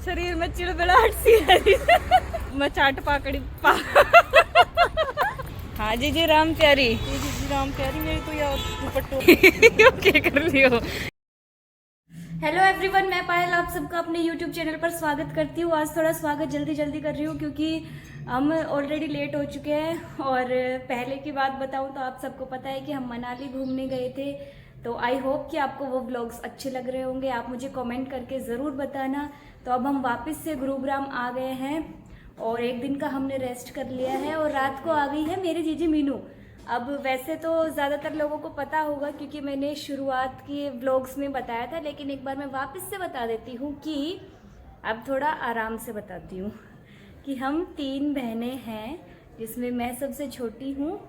शरीर में चिड़बड़ाहट सी है। मैं चाट पाकड़ी हाँ जी राम प्यारी, जी राम प्यारी मेरी तो यार दुपट्टो ओके कर लियो। हेलो एवरीवन, मैं पायल आप सबका अपने यूट्यूब चैनल पर स्वागत करती हूँ। आज थोड़ा स्वागत जल्दी कर रही हूँ क्योंकि हम ऑलरेडी लेट हो चुके हैं। और पहले की बात बताऊँ तो आप सबको पता है कि हम मनाली घूमने गए थे। तो आई होप कि आपको वो व्लॉग्स अच्छे लग रहे होंगे। आप मुझे कमेंट करके ज़रूर बताना। तो अब हम वापस से गुरुग्राम आ गए हैं और एक दिन का हमने रेस्ट कर लिया है और रात को आ गई है मेरी जीजी मीनू। अब वैसे तो ज़्यादातर लोगों को पता होगा क्योंकि मैंने शुरुआत के व्लॉग्स में बताया था, लेकिन एक बार मैं वापस से बता देती हूँ कि अब थोड़ा आराम से बताती हूँ कि हम 3 बहनें हैं जिसमें मैं सबसे छोटी हूँ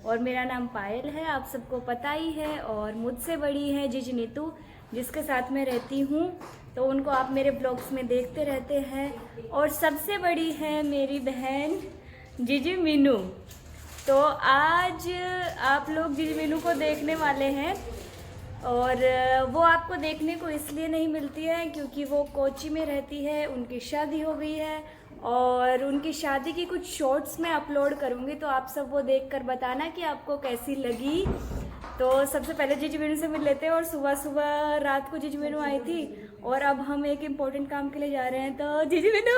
और मेरा नाम पायल है, आप सबको पता ही है। और मुझसे बड़ी है जीजी नीतू जिसके साथ मैं रहती हूँ, तो उनको आप मेरे ब्लॉग्स में देखते रहते हैं। और सबसे बड़ी है मेरी बहन जीजी मीनू। तो आज आप लोग जीजी मीनू को देखने वाले हैं और वो आपको देखने को इसलिए नहीं मिलती है क्योंकि वो कोची में रहती है, उनकी शादी हो गई है और उनकी शादी की कुछ शॉर्ट्स मैं अपलोड करूँगी। तो आप सब वो देखकर बताना कि आपको कैसी लगी। तो सबसे पहले जीजी मीनू से मिल लेते हैं। और सुबह रात को जीजी मीनू आई थी और अब हम एक इम्पोर्टेंट काम के लिए जा रहे हैं। तो जीजी मीनू,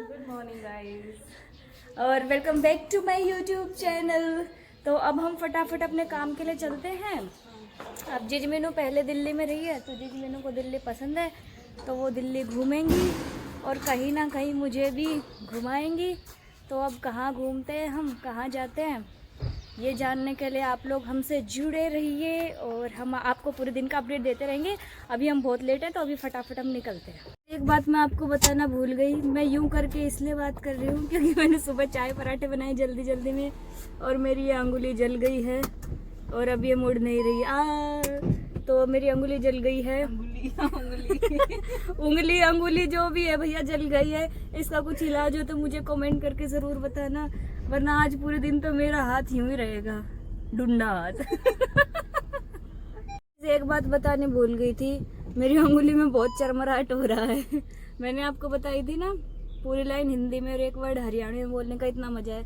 गुड मॉर्निंग गाइस और welcome back to my YouTube channel. तो अब हम फटाफट अपने काम के लिए चलते हैं। अब जीजी मीनू पहले दिल्ली में रही है तो जीजी मीनू को दिल्ली पसंद है, तो वो दिल्ली घूमेंगी और कहीं ना कहीं मुझे भी घुमाएंगी। तो अब कहाँ घूमते हैं हम, कहाँ जाते हैं, ये जानने के लिए आप लोग हमसे जुड़े रहिए और हम आपको पूरे दिन का अपडेट देते रहेंगे। अभी हम बहुत लेट हैं तो अभी फटाफट हम निकलते हैं। एक बात मैं आपको बताना भूल गई, मैं यूं करके इसलिए बात कर रही हूँ क्योंकि मैंने सुबह चाय पराठे बनाए जल्दी में और मेरी ये अंगुली जल गई है और अब ये मुड़ नहीं रही। तो मेरी अंगुली जल गई है। अंगुली जो भी है भैया जल गई है। इसका कुछ इलाज हो तो मुझे कमेंट करके ज़रूर बताना, वरना आज पूरे दिन तो मेरा हाथ यूं ही रहेगा, डुंडा हाथ। एक बात बताने भूल गई थी, मेरी अंगुली में बहुत चरमराहट हो रहा है। मैंने आपको बताई थी ना पूरी लाइन हिंदी में और एक वर्ड हरियाणवी में बोलने का इतना मजा है।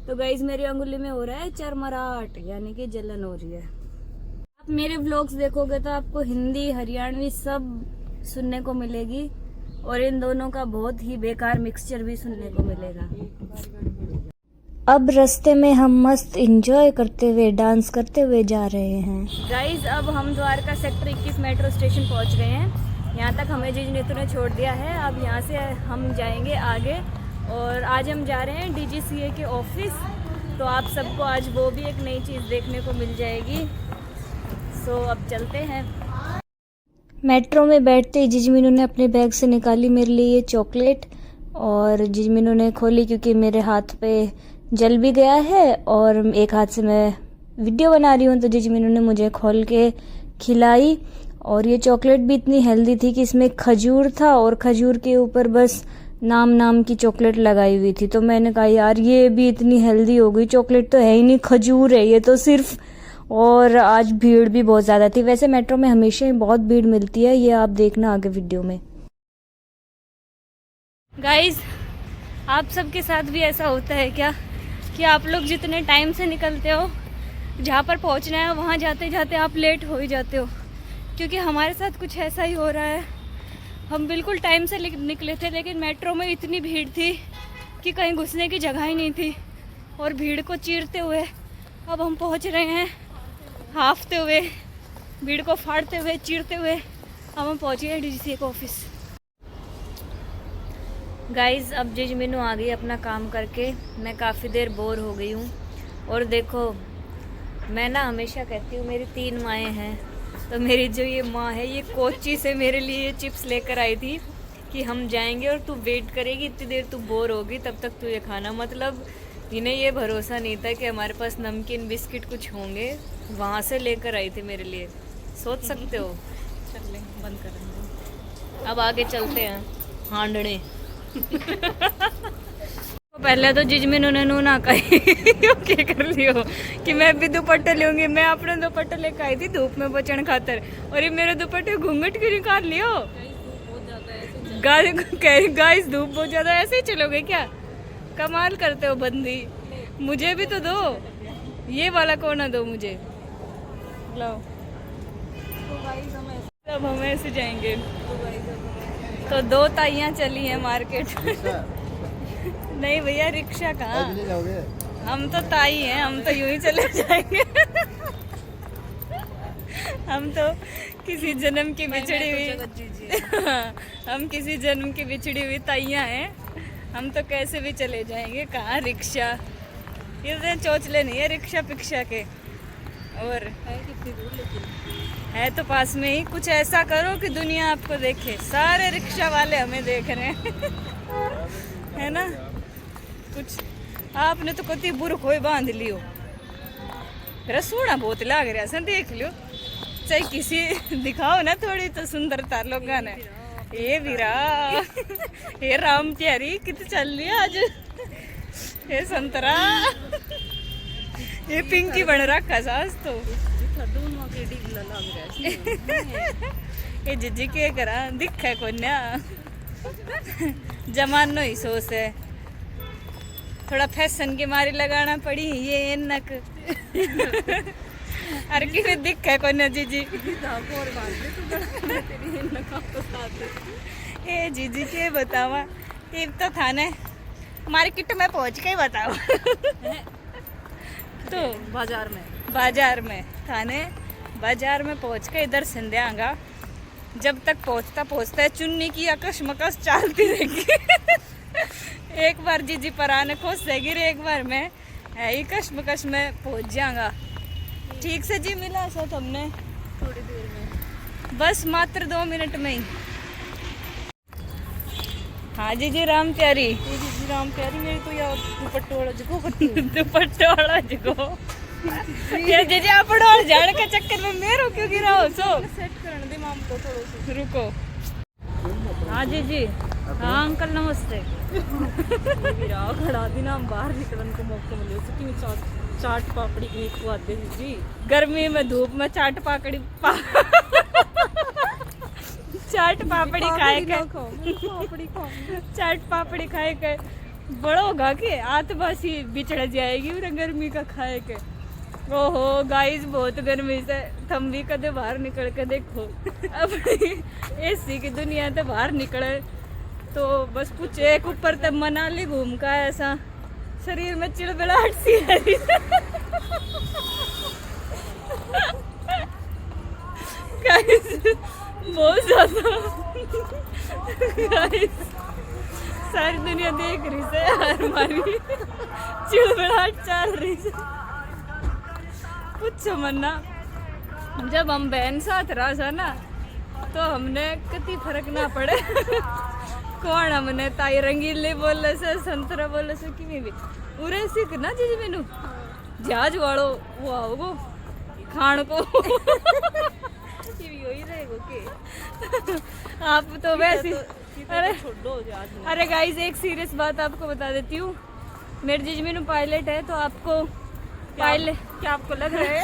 तो गाइस मेरी अंगुली में हो रहा है चरमराहट, यानी कि जलन हो रही है। आप मेरे व्लॉग्स देखोगे तो आपको हिंदी हरियाणवी सब सुनने को मिलेगी और इन दोनों का बहुत ही बेकार मिक्सचर भी सुनने को मिलेगा। अब रास्ते में हम मस्त एंजॉय करते हुए डांस करते हुए जा रहे हैं। गाइज अब हम द्वारका सेक्टर 21 मेट्रो स्टेशन पहुंच गए हैं। यहाँ तक हमें जीजी नीतू ने छोड़ दिया है। अब यहाँ से हम जाएंगे आगे और आज हम जा रहे हैं DGCA के ऑफिस। तो आप सबको आज वो भी एक नई चीज़ देखने को मिल जाएगी। सो अब चलते हैं। मेट्रो में बैठते ही जीजी मीनू ने अपने बैग से निकाली मेरे लिए ये चॉकलेट और जीजी मीनू ने खोली क्योंकि मेरे हाथ पे जल भी गया है और एक हाथ से मैं वीडियो बना रही हूँ। तो जीजी मीनू ने मुझे खोल के खिलाई और ये चॉकलेट भी इतनी हेल्दी थी कि इसमें खजूर था और खजूर के ऊपर बस नाम की चॉकलेट लगाई हुई थी। तो मैंने कहा यार ये भी इतनी हेल्दी हो गई, चॉकलेट तो है ही नहीं, खजूर है ये तो सिर्फ। और आज भीड़ भी बहुत ज़्यादा थी। वैसे मेट्रो में हमेशा ही बहुत भीड़ मिलती है, ये आप देखना आगे वीडियो में। गाइज आप सबके साथ भी ऐसा होता है क्या कि आप लोग जितने टाइम से निकलते हो, जहाँ पर पहुँचना है वहाँ जाते जाते आप लेट हो ही जाते हो? क्योंकि हमारे साथ कुछ ऐसा ही हो रहा है। हम बिल्कुल टाइम से निकले थे लेकिन मेट्रो में इतनी भीड़ थी कि कहीं घुसने की जगह ही नहीं थी और भीड़ को चीरते हुए अब हम पहुँच रहे हैं, हाफते हुए, भीड़ को फाड़ते हुए, चीरते हुए अब हम पहुँच गए DGCA के ऑफिस। गाइज अब जीजी मीनू आ गई अपना काम करके। मैं काफ़ी देर बोर हो गई हूँ और देखो मैं ना हमेशा कहती हूँ मेरी 3 माएँ हैं। तो मेरी जो ये माँ है ये कोची से मेरे लिए चिप्स लेकर आई थी कि हम जाएंगे और तू वेट करेगी, इतनी देर तू बोर होगी तब तक तू ये खाना। मतलब इन्हें ये भरोसा नहीं था कि हमारे पास नमकीन बिस्किट कुछ होंगे, वहाँ से लेकर आई थी मेरे लिए। सोच सकते हो। चल ले बंद करेंगे, अब आगे चलते हैं हांडने। पहले तो जीजी मीनू ने ना कही क्या कर लियो कि मैं भी दुपट्टे लूंगी। मैं अपने दुपट्टे लेकर आई थी धूप में बचन खातर और ये मेरे दुपट्टे घूंघट क्यों निकाल लियो। गाइस धूप बहुत ज्यादा, ऐसे ही चलोगे क्या? कमाल करते हो बंदी। मुझे भी तो दो, ये वाला कोना दो मुझे, लाओ। अब हम ऐसे जाएंगे। तो 2 ताइयां चली हैं मार्केट। नहीं भैया, रिक्शा कहाँ, हम तो ताई हैं, हम तो यूं ही चले जाएंगे। हम तो किसी जन्म की बिछड़ी हुई हम किसी जन्म की बिछड़ी हुई ताइयां हैं, हम तो कैसे भी चले जाएंगे। कहाँ रिक्शा, ये चोचले नहीं है रिक्शा पिक्शा के। और है कितनी दूर, लेकिन है तो पास में ही। कुछ ऐसा करो कि दुनिया आपको देखे, सारे रिक्शा वाले हमें देख रहे हैं। है ना, कुछ आपने तो कति बुर खोई बांध लियो, रसूड़ा बहुत लाग रहा है, देख लियो। चाहे किसी दिखाओ ना थोड़ी तो सुंदरता लोगा ने। ये वीरा, ये राम प्यारी कितनी चल रही है आज। ये संतरा, ये पिंकी बन रखा सास तो। ये जिजी के करा दिखे को जमानो ही सोच है, थोड़ा फैशन के मारे लगाना पड़ी ये नक। अरे कि दिखे को जीजी। ए जीजी के बतावा, ये तो थाने मार्केट में पहुंच के बताओ। तो बाजार में थाने बाजार में पहुंच के इधर संध्यागा, जब तक पहुंचता है चुन्नी की अकश चालती रहेगी। एक बार जीजी पर आने खोज जाएगी, एक बार मैं कश्मकश में पहुंच जाऊंगा। ठीक से जी मिला सब हमने थोड़ी देर में, बस मात्र 2 मिनट में ही। हाँ जीजी राम प्यारी, जीजी राम प्यारी मेरी तो यार दुपट्टे वाला जगो। दुपट्टे वाला जगो ये जीजी आप और झाड़ के चक्कर में मेरो क्यों गिरा हो? सो सेट करने दे माम को थोड़ा सा रुको। हाँ जीजी, हाँ अंकल नमस्ते। खड़ा दिन हम बाहर निकलने को मौका मिले, चाट पापड़ी की खुआते जी। गर्मी में धूप में चाट पापड़ी चाट पापड़ी खाए के चाट पापड़ी खाए के बड़ा होगा कि आतबासी बिछड़ जाएगी गर्मी का खाए के। ओहो गाइस, बहुत गर्मी से थम भी कदे बाहर निकल के देखो। अपनी एसी की दुनिया से बाहर निकले तो बस कुछ एक ऊपर तक मनाली घूम का ऐसा शरीर में चिड़बिड़ाहट सी है। बहुत ज्यादा सारी दुनिया देख रही से हमारी चिड़बिड़ाहट चल रही से। कुछ मन्ना, जब हम बहन साथ रहा था ना तो हमने कति फर्क ना पड़े। कौन हमने ताई रंगीले बोले से संतरा बोले से कि भी उरे सीख ना जी मैनू जहाज वालो वो आओगो खान को। आप तो वैसे अरे गाइस, एक सीरियस बात आपको बता देती हूँ, मेरे जीजी मैनू पायलट है तो आपको पायलट क्या आपको लग रहा है?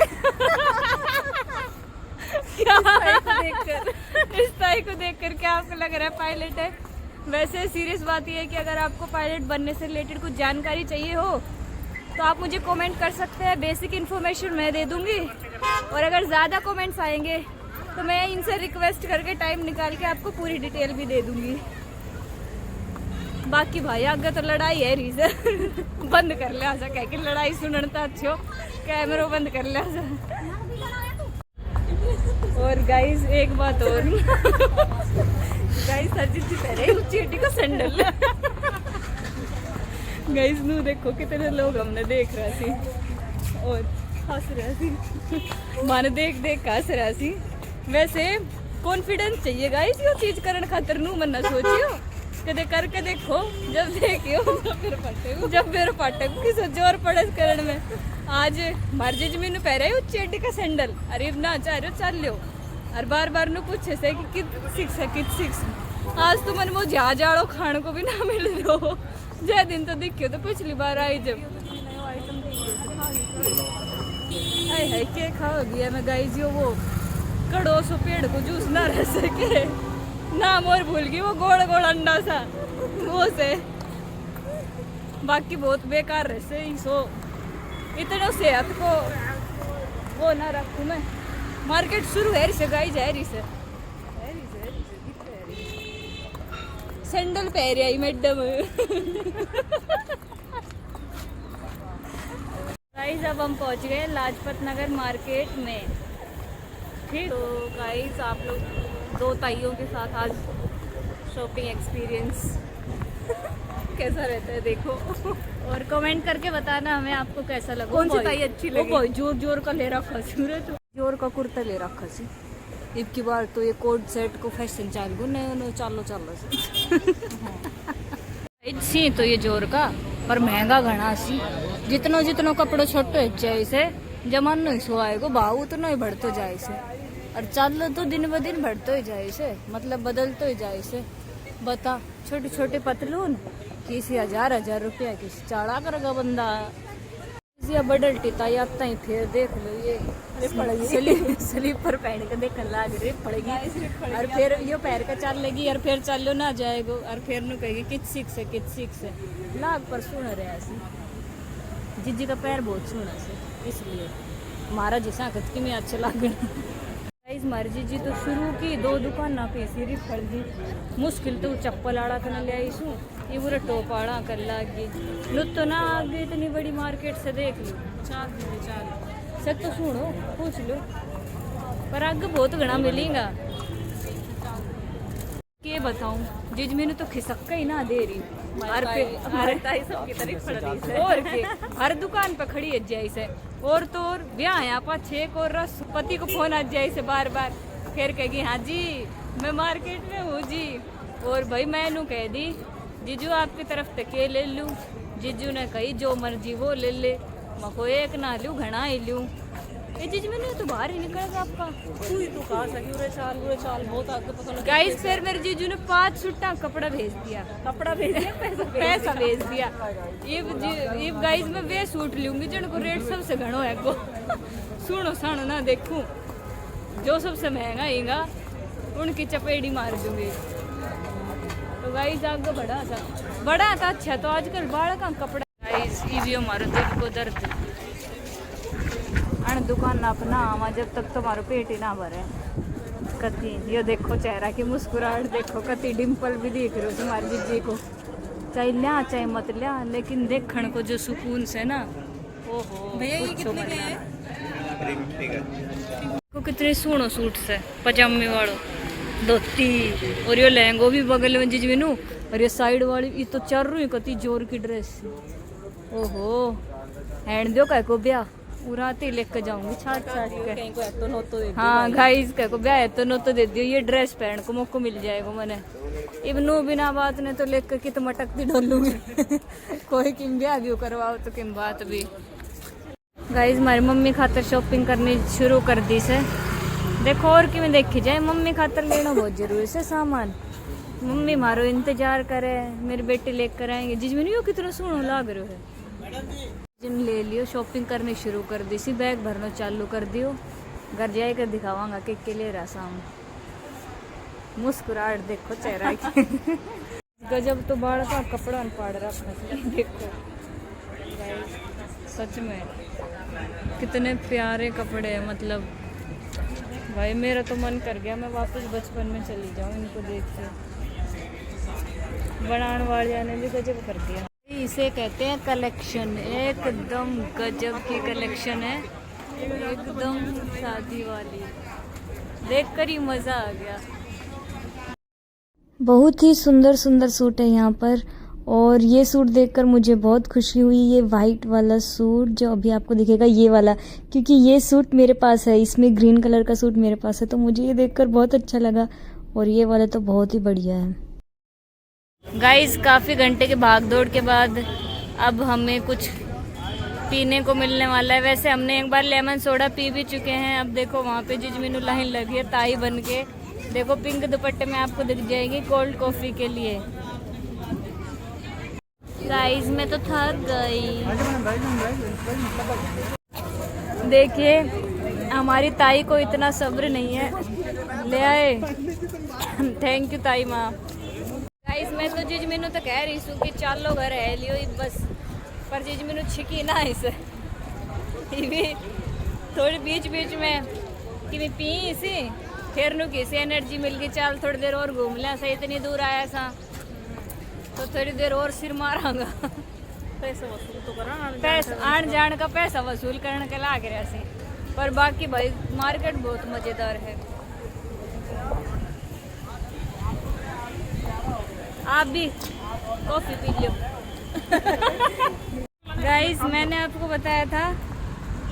इस ताई को देखकर क्या आपको लग रहा है पायलट है? वैसे सीरियस बात यह है कि अगर आपको पायलट बनने से रिलेटेड कुछ जानकारी चाहिए हो तो आप मुझे कमेंट कर सकते हैं, बेसिक इन्फॉर्मेशन मैं दे दूंगी। और अगर ज़्यादा कमेंट्स आएंगे तो मैं इनसे रिक्वेस्ट करके टाइम निकाल के आपको पूरी डिटेल भी दे दूंगी। बाकी भाई आगे तो लड़ाई है रीजन बंद कर लिया कह के लड़ाई सुनता अच्छो, कैमरा बंद कर लिया। और गाइस एक बात और गाइस सरजीत जी पहले उच्ची का सैंडल गाइस नू देखो कितने लोग हमने देख रहा सी और हंस रहा सी, माने देख देख हंस रहा सी। वैसे कॉन्फिडेंस चाहिए गाइस यो चीज करने खातिर, नू मन्ना सोचियो कदे करके देखो, जब देखियो जब फिर पटे किस जोर पड़े करण में। आज मार्जिज मैनू पह रहे उच्ची का सैंडल, अरे ना चाह रहे चल लियो और बार बार नु पूछे से कि कित सिक्स आज तो मन वो जहाज आड़ो खाने को भी ना मिल रहा। जय दिन तो दिखियो तो पिछली बार आई जब हाय क्या खाओगी मैं गाइस यो वो कड़ो सो पेड़ को जूस ना रह सके नाम और भूल गई, वो गोल गोल अंडा सा वो से। बाकी बहुत बेकार रहे से सो इतना सेहत को वो ना रखूँ मैं। मार्केट शुरू है से गाई जा रही से सैंडल पहन आई मैडम। गाइस अब हम पहुंच गए लाजपत नगर मार्केट में। ठीक तो गाइस आप लोग 2 ताइयों के साथ आज शॉपिंग एक्सपीरियंस कैसा रहता है देखो, और कमेंट करके बताना हमें आपको कैसा लगा। कौन सी ताई अच्छी लगी? वो जोर जोर का ले रखा सूरज, जोर का कुर्ता ले रखा सी। इब की बार तो ये कोट सेट को फैशन चालू नए चालो सी तो ये जोर का पर महंगा घना सी। जितनो जितनो कपड़ो छोटो है से जमानो ही सो आएगो भाव उतना ही बढ़तो जाए से, और चालो तो दिन ब दिन बढ़तो ही जाए से, मतलब बदलतो ही जाए से। बता छोटे छोटे पतलून किसी 1000 रुपया किसी चाड़ा करेगा बंदा। या बडल्टी ताई आता ही फिर देख लो ये स्लीपर पहन के देखने लाग रही पड़ेगी, और फिर ये पैर का चल लेगी और फिर चलो ना जाएगो, और फिर नु कहेगी किच सीख से लाग पर सुन रहे ऐसी। जीजी का पैर बहुत सुना से, इसलिए हमारा जिसा कतकी में अच्छा लाग गाइस हमारी जीजी तो शुरू की 2 दुकान ना पे सिर्फ फल दी मुश्किल तो चप्पल आड़ा कर ले आई सू ये पूरा टोप आड़ा कर लागी लुत तो ना आगे इतनी बड़ी मार्केट से देख लो 4 सब तो सुनो पूछ लो पर आगे बहुत घना मिलेगा। के बताऊं जीज मैंने तो खिसक ही ना दे रही और हर दुकान पे खड़ी है जैसे, और तो और ब्याह यहाँ पर 6 और रस पति को फोन आ जाए से बार बार फिर कहेगी हाँ जी मैं मार्केट में हूँ जी, और भाई मैंने कह दी जीजू आपकी तरफ तक के ले लूँ, जीजू ने कही जो मर्जी वो ले ले, मको एक ना लूँ घना ही लूँ। ये जीजू मैंने तो बाहर ही निकलेगा आपका तो कहा सकी उरे चाल बहुत आगे पता लगा। गाइस फिर मेरे जीजू ने 5 सुट्टा कपड़ा भेज दिया पैसा भेज दिया। ये गाइस मैं वे सूट लूंगी जिनको रेट सबसे घणो है को सुनो सानो ना देखूं जो सबसे महंगा हैगा उनकी चपेड़ी मार दूंगी। तो गाइस आगे बड़ा था अच्छा तो आजकल बाड़ा का कपड़ा गाइस इवियो मारो दिल को दर्द अन दुकान ना अपना आवा जब तक तुम्हारा पेट ही ना भरे कति। ये देखो चेहरा की मुस्कुराहट देखो कति डिम्पल भी दिख रही हो तुम्हारी जीजी को, चाहे लिया चाहे मत लिया लेकिन देखने को जो सुकून से ना ओहो को कितने सोनो सूट से पजामे वालों धोती और ये लहंगो भी बगल में जीज मैनू, और ये साइड वाली ये तो चल रही कति जोर की ड्रेस ओहो हैंड दो कह को ब्याह उराते लेकर जाऊंगी छाट के। हाँ गाइस कह को ब्याह तो नो तो दे दियो ये ड्रेस पहन को मौको मिल जाएगा मैंने इबनू बिना बात ने तो लेकर कित मटकती डोलूंगी कोई किम ब्याह भी करवाओ तो किम बात भी। गाइस हमारी मम्मी खातर शॉपिंग करनी शुरू कर दी से देखो, और कि में देखी जाए मम्मी खातर लेना बहुत जरूरी है सामान। मम्मी मारो इंतजार करे मेरे बेटे लेकर आएंगे जिस में नहीं कितना सोना लाग रहा है। जिन ले लियो शॉपिंग करनी शुरू कर दी सी बैग भरना चालू कर दियो, घर जाकर दिखावांगा के ले रहा साम मुस्कुराहट देखो चेहरा की गजब तो बाढ़ का कपड़ा पाड़ रखा देखो सच में कितने प्यारे कपड़े हैं। मतलब भाई मेरा तो मन कर गया मैं वापस बचपन में चली जाऊँ इनको देख के। बनाने वाले ने भी गजब कर दिया, इसे कहते हैं कलेक्शन, एकदम गजब की कलेक्शन है एकदम शादी वाली, देखकर ही मजा आ गया। बहुत ही सुंदर सुंदर सूट है यहाँ पर, और ये सूट देखकर मुझे बहुत खुशी हुई। ये वाइट वाला सूट जो अभी आपको दिखेगा ये वाला, क्योंकि ये सूट मेरे पास है, इसमें ग्रीन कलर का सूट मेरे पास है तो मुझे ये देखकर बहुत अच्छा लगा, और ये वाला तो बहुत ही बढ़िया है। गाइस काफ़ी घंटे के भाग दौड़ के बाद अब हमें कुछ पीने को मिलने वाला है। वैसे हमने एक बार लेमन सोडा पी भी चुके हैं। अब देखो वहाँ पे जिज मीनू लाइन लगी है ताई बन के, देखो पिंक दुपट्टे में आपको दिख जाएगी कोल्ड कॉफ़ी के लिए। गाइस मैं तो थक गई। देखिए हमारी ताई को इतना सब्र नहीं है, ले आए थैंक यू ताई माँ। गाइस मैं तो जीज मैनू तो कह रही हूँ कि चालो घर है लियो बस, पर जीज मैनू छिकी ना इस भी थोड़ी बीच बीच में कि मैं पी इसी फिर नु किसी एनर्जी मिल गई, चल थोड़ी देर और घूम लें सही, इतनी दूर आया सा तो थोड़ी देर और सिर मारांगा। पैसा वसूल तो करा, पैसा आन जान का पैसा वसूल करने के लाग रहा सी, पर बाकी भाई मार्केट बहुत मज़ेदार है। आप भी कॉफ़ी पी लो। गाइस मैंने आपको बताया था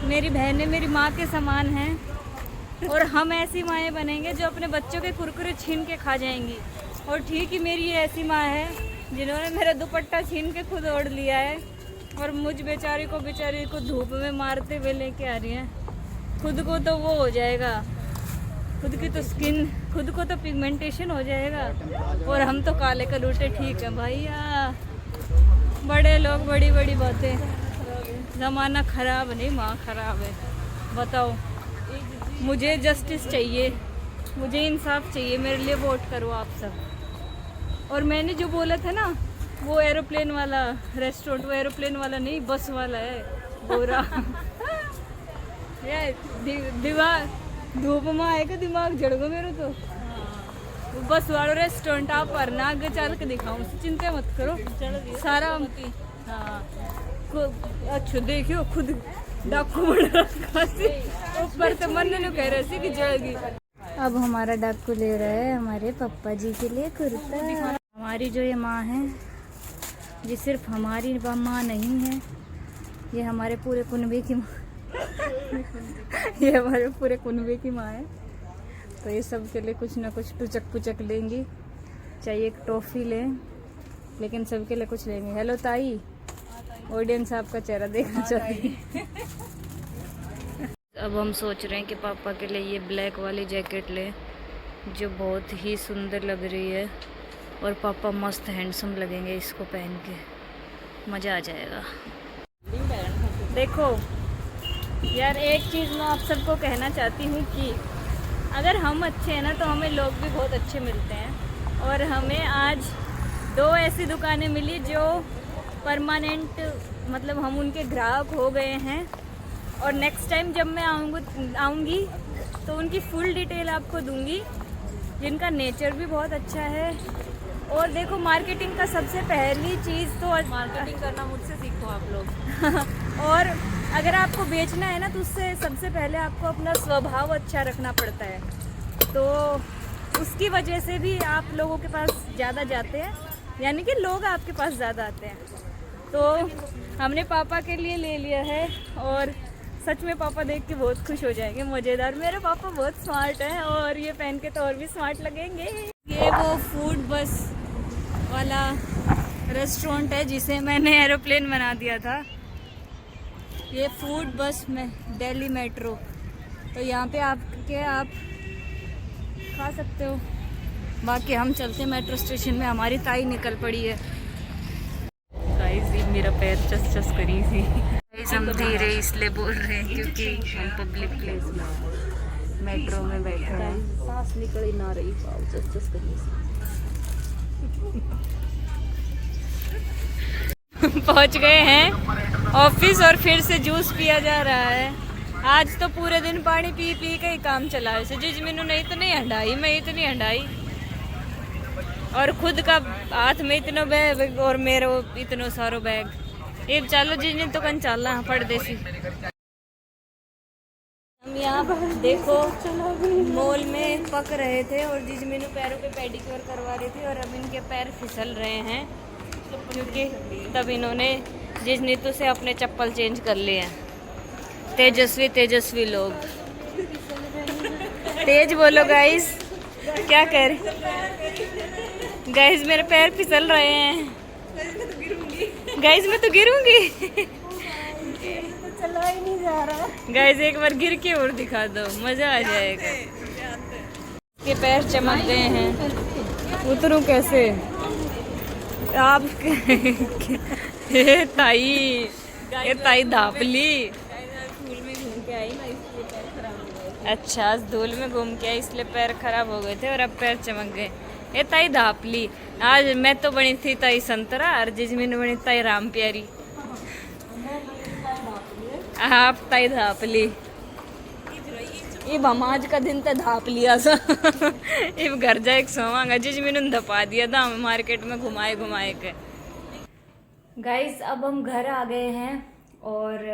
मेरी बहनें मेरी माँ के समान हैं, और हम ऐसी माएँ बनेंगे जो अपने बच्चों के कुरकुरे छीन के खा जाएंगी। और ठीक ही मेरी ये ऐसी माँ है जिन्होंने मेरा दुपट्टा छीन के खुद ओढ़ लिया है, और मुझ बेचारी को धूप में मारते हुए लेके आ रही हैं। खुद को तो वो हो जाएगा, खुद की तो स्किन, खुद को तो पिगमेंटेशन हो जाएगा, और हम तो काले कलूटे। ठीक है भैया, बड़े लोग बड़ी बड़ी बातें। ज़माना ख़राब नहीं, माँ ख़राब है। बताओ, मुझे जस्टिस चाहिए, मुझे इंसाफ चाहिए, मेरे लिए वोट करो आप सब। और मैंने जो बोला था ना वो एरोप्लेन वाला रेस्टोरेंट, वो एरोप्लेन वाला नहीं बस वाला है गोरा। यार दिमाग धूप में आएगा, दिमाग जड़गो मेरे तो। वो बस वाला रेस्टोरेंट आप पर ना आगे चल के दिखाऊँ, चिंता मत करो सारा। हाँ अच्छा देखियो खुद डाकू ऊपर से मन ने कह रहे थे कि जड़गी। अब हमारा डाकू ले रहा है हमारे पापा जी के लिए कुर्ता। हमारी जो ये माँ है, ये सिर्फ हमारी माँ नहीं है, ये हमारे पूरे कुनबे की माँ ये हमारे पूरे कुनबे की माँ है। तो ये सब के लिए कुछ ना कुछ पुचक लेंगी, चाहिए एक टॉफ़ी लें, लेकिन सबके लिए कुछ लेंगे। हेलो ताई, ऑडियंस आपका चेहरा देखना चाहती है। अब हम सोच रहे हैं कि पापा के लिए ये ब्लैक वाली जैकेट लें जो बहुत ही सुंदर लग रही है, और पापा मस्त हैंडसम लगेंगे इसको पहन के, मज़ा आ जाएगा। देखो यार, एक चीज़ मैं आप सबको कहना चाहती हूँ कि अगर हम अच्छे हैं ना तो हमें लोग भी बहुत अच्छे मिलते हैं। और हमें आज 2 ऐसी दुकानें मिली जो परमानेंट, मतलब हम उनके ग्राहक हो गए हैं। और नेक्स्ट टाइम जब मैं आऊँगी तो उनकी फुल डिटेल आपको दूंगी, जिनका नेचर भी बहुत अच्छा है। और देखो, मार्केटिंग का सबसे पहली चीज़ तो मार्केटिंग करना मुझसे सीखो आप लोग। और अगर आपको बेचना है ना तो उससे सबसे पहले आपको अपना स्वभाव अच्छा रखना पड़ता है, तो उसकी वजह से भी आप लोगों के पास ज़्यादा जाते हैं, यानी कि लोग आपके पास ज़्यादा आते हैं। तो हमने पापा के लिए ले लिया है, और सच में पापा देख के बहुत खुश हो जाएंगे। मज़ेदार, मेरे पापा बहुत स्मार्ट हैं, और ये पहन के तो और भी स्मार्ट लगेंगे। ये वो फूड बस वाला रेस्टोरेंट है जिसे मैंने एरोप्लेन बना दिया था। ये फूड बस में दिल्ली मेट्रो, तो यहाँ पे आप खा सकते हो। बाकी हम चलते हैं मेट्रो स्टेशन में, हमारी ताई निकल पड़ी है। गाइस ये मेरा पैर चस करी थी। गाइस हम धीरे इसलिए बोल रहे हैं क्योंकि हम पब्लिक प्लेस में मेट्रो में बैठे हैं। सांस निकल ही ना रही, चस करी। पहुंच गए हैं ऑफिस, और फिर से जूस पिया जा रहा है। आज तो पूरे दिन पानी पी पी के ही काम चला है। जिज मैनू नहीं तो नहीं हंडाई, मैं इतनी हंडाई, और खुद का हाथ में इतना बैग और मेरे इतनो सारो बैग। ये चलो जिन तो कन चल रहा पड़ देसी। हम यहाँ देखो मॉल में पक रहे थे, और जिज मैनू पैरों पे पेडिक्योर करवा रही थी, और अब इनके पैर फिसल रहे हैं क्योंकि तब इन्होंने जिस नीतू से अपने चप्पल चेंज कर लिए हैं। तेजस्वी लोग, तेज बोलो गाइस, क्या कह रहे गाइस? मेरे पैर फिसल रहे हैं गाइस, मैं तो गिरूंगी। तो चला ही नहीं जा रहा गाइस, एक बार गिर के और दिखा दो, मजा आ जाएगा। के पैर चमक गए हैं, उतरूं कैसे आप? ये ताई धापली धूल में घूम के आई ना, इसलिए पैर खराब हो गए। अच्छा, धूल में घूम के आई इसलिए पैर खराब हो गए थे, और अब पैर चमक गए। ये ताई धापली। आज मैं तो बनी थी ताई संतरा और जिजमीन बनी ताई राम प्यारी। आप ताई धापली। ये आज का दिन तो धाप लिया सा। ये घर जाए सोवांगा जिजमीन धपा दिया था मार्केट में घुमाए घुमाए के। गाइस अब हम घर आ गए हैं और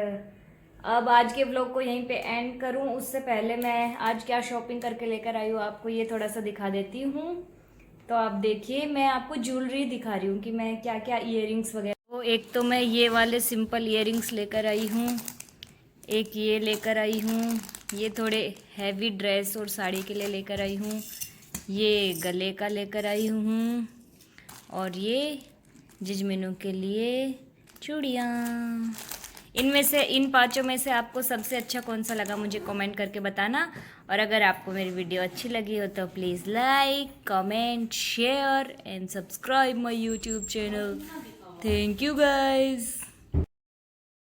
अब आज के व्लॉग को यहीं पे एंड करूं उससे पहले मैं आज क्या शॉपिंग करके लेकर आई हूँ आपको ये थोड़ा सा दिखा देती हूँ। तो आप देखिए मैं आपको ज्वेलरी दिखा रही हूँ कि मैं क्या क्या इयररिंग्स वगैरह। तो एक तो मैं ये वाले सिंपल इयररिंग्स लेकर आई हूँ, एक ये लेकर आई हूँ, ये थोड़े हैवी ड्रेस और साड़ी के लिए लेकर आई हूँ, ये गले का लेकर आई हूँ और ये जिजमीनों के लिए चूड़ियाँ। इनमें से इन पांचों में से आपको सबसे अच्छा कौन सा लगा मुझे कमेंट करके बताना। और अगर आपको मेरी वीडियो अच्छी लगी हो तो please like comment share and subscribe my YouTube channel. Thank you guys.